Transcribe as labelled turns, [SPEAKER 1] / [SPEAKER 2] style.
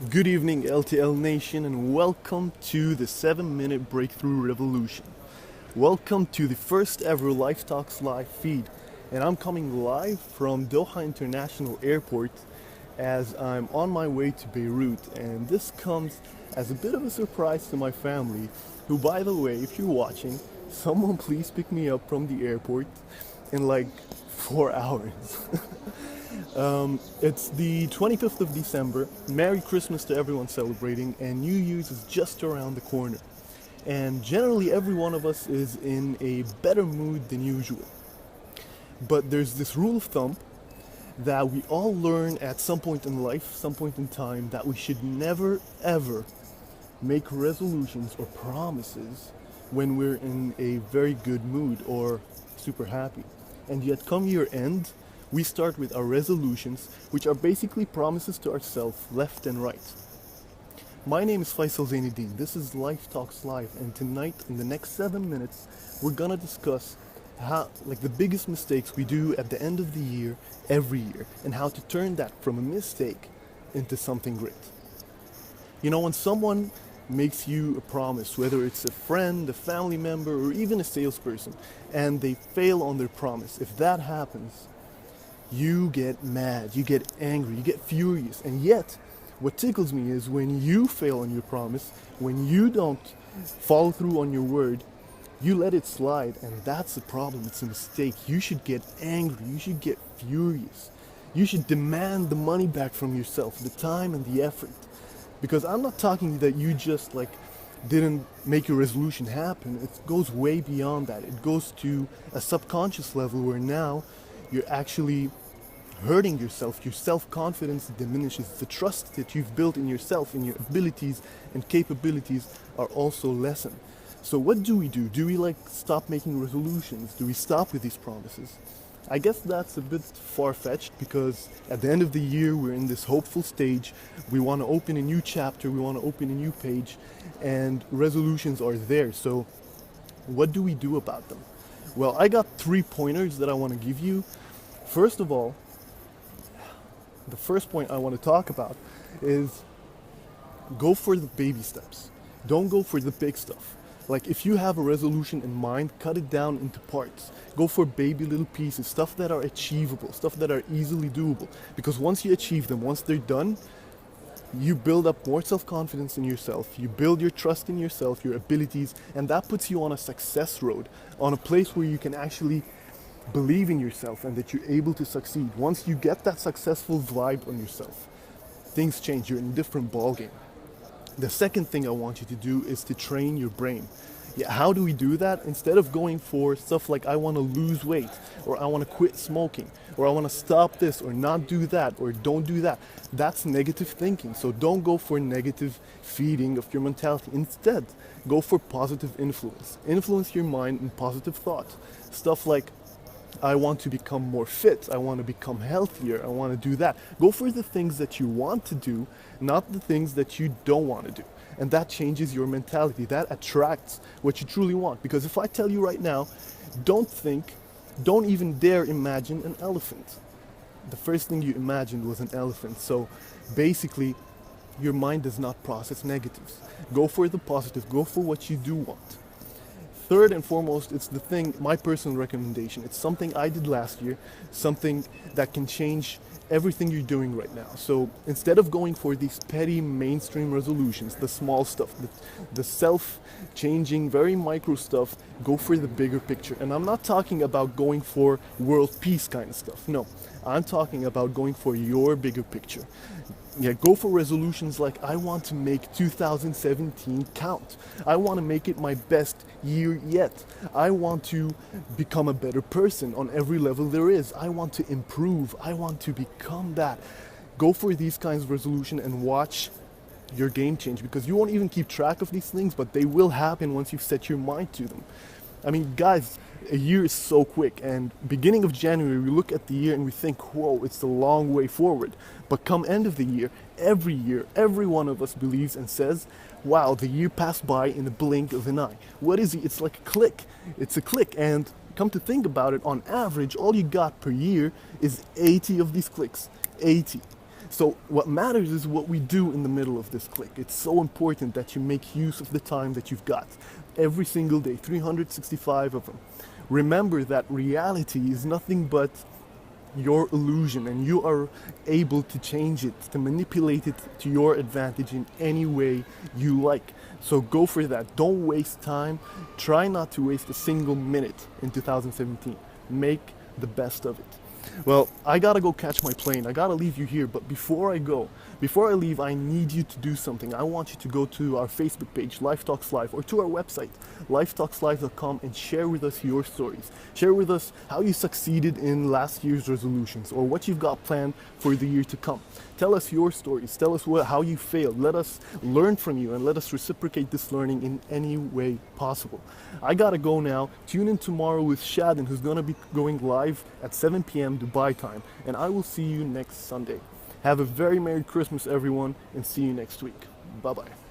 [SPEAKER 1] Good evening, LTL Nation, and welcome to the 7-Minute Breakthrough Revolution. Welcome to the first ever Life Talks Live feed, and I'm coming live from Doha International Airport as I'm on my way to Beirut, and this comes as a bit of a surprise to my family, who, by the way, if you're watching, someone please pick me up from the airport in like 4 hours. It's the 25th of December. Merry Christmas to everyone celebrating, and New Year's is just around the corner. And generally, every one of us is in a better mood than usual. But there's this rule of thumb that we all learn at some point in life, some point in time, that we should never ever make resolutions or promises when we're in a very good mood or super happy. And yet, come year end, we start with our resolutions, which are basically promises to ourselves, left and right. My name is Faisal Zeineddine. This is Life Talks Live, and tonight, in the next 7 minutes, we're gonna discuss the biggest mistakes we do at the end of the year, every year, and how to turn that from a mistake into something great. You know, when someone makes you a promise, whether it's a friend, a family member, or even a salesperson, and they fail on their promise, if that happens, you get mad, you get angry, you get furious. And yet, what tickles me is when you fail on your promise, when you don't follow through on your word, you let it slide, and that's the problem. It's a mistake. You should get angry, you should get furious. You should demand the money back from yourself, the time and the effort. Because I'm not talking that you just didn't make your resolution happen. It goes way beyond that. It goes to a subconscious level where now you're actually hurting yourself. Your self-confidence diminishes. The trust that you've built in yourself, in your abilities and capabilities are also lessened. So what do we do? Do we stop making resolutions? Do we stop with these promises? I guess that's a bit far-fetched, because at the end of the year we're in this hopeful stage. We want to open a new chapter, we want to open a new page, and resolutions are there. So what do we do about them? Well, I got 3 pointers that I want to give you. First of all, the first point I want to talk about is go for the baby steps. Don't go for the big stuff. If you have a resolution in mind, cut it down into parts. Go for baby little pieces, stuff that are achievable, stuff that are easily doable. Because once you achieve them, once they're done, you build up more self-confidence in yourself, you build your trust in yourself, your abilities, and that puts you on a success road, on a place where you can actually believe in yourself and that you're able to succeed. Once you get that successful vibe on yourself, things change. You're in a different ballgame. The second thing I want you to do is to train your brain. Yeah, how do we do that? Instead of going for stuff like I want to lose weight, or I want to quit smoking, or I want to stop this, or not do that, or don't do that, that's negative thinking. So don't go for negative feeding of your mentality. Instead, go for positive influence. Influence your mind in positive thought. Stuff like, I want to become more fit, I want to become healthier, I want to do that. Go for the things that you want to do, not the things that you don't want to do. And that changes your mentality. That attracts what you truly want. Because if I tell you right now, don't even dare imagine an elephant. The first thing you imagined was an elephant. So basically, your mind does not process negatives. Go for the positive, go for what you do want. Third and foremost, it's my personal recommendation. It's something I did last year, something that can change everything you're doing right now. So instead of going for these petty mainstream resolutions, the small stuff, the self-changing, very micro stuff, go for the bigger picture. And I'm not talking about going for world peace kind of stuff. No, I'm talking about going for your bigger picture. Yeah, go for resolutions like, I want to make 2017 count. I want to make it my best year yet. I want to become a better person on every level there is. I want to improve. I want to become that. Go for these kinds of resolution and watch your game change, because you won't even keep track of these things, but they will happen once you've set your mind to them. I mean, guys, a year is so quick, and beginning of January, we look at the year and we think, whoa, it's a long way forward. But come end of the year, every one of us believes and says, wow, the year passed by in a blink of an eye. What is it? It's like a click. It's a click. And come to think about it, on average, all you got per year is 80 of these clicks. 80. So what matters is what we do in the middle of this click. It's so important that you make use of the time that you've got every single day, 365 of them. Remember that reality is nothing but your illusion, and you are able to change it, to manipulate it to your advantage in any way you like. So go for that. Don't waste time. Try not to waste a single minute in 2017. Make the best of it. Well, I gotta go catch my plane. I gotta leave you here, but before I leave, I need you to do something. I want you to go to our Facebook page, Life Talks Live, or to our website, lifetalkslive.com, and share with us your stories. Share with us how you succeeded in last year's resolutions, or what you've got planned for the year to come. Tell us your stories. Tell us how you failed. Let us learn from you, and let us reciprocate this learning in any way possible. I gotta go now. Tune in tomorrow with Shadin, who's gonna be going live at 7 p.m. Dubai time, and I will see you next Sunday. Have a very Merry Christmas, everyone, and see you next week. Bye-bye.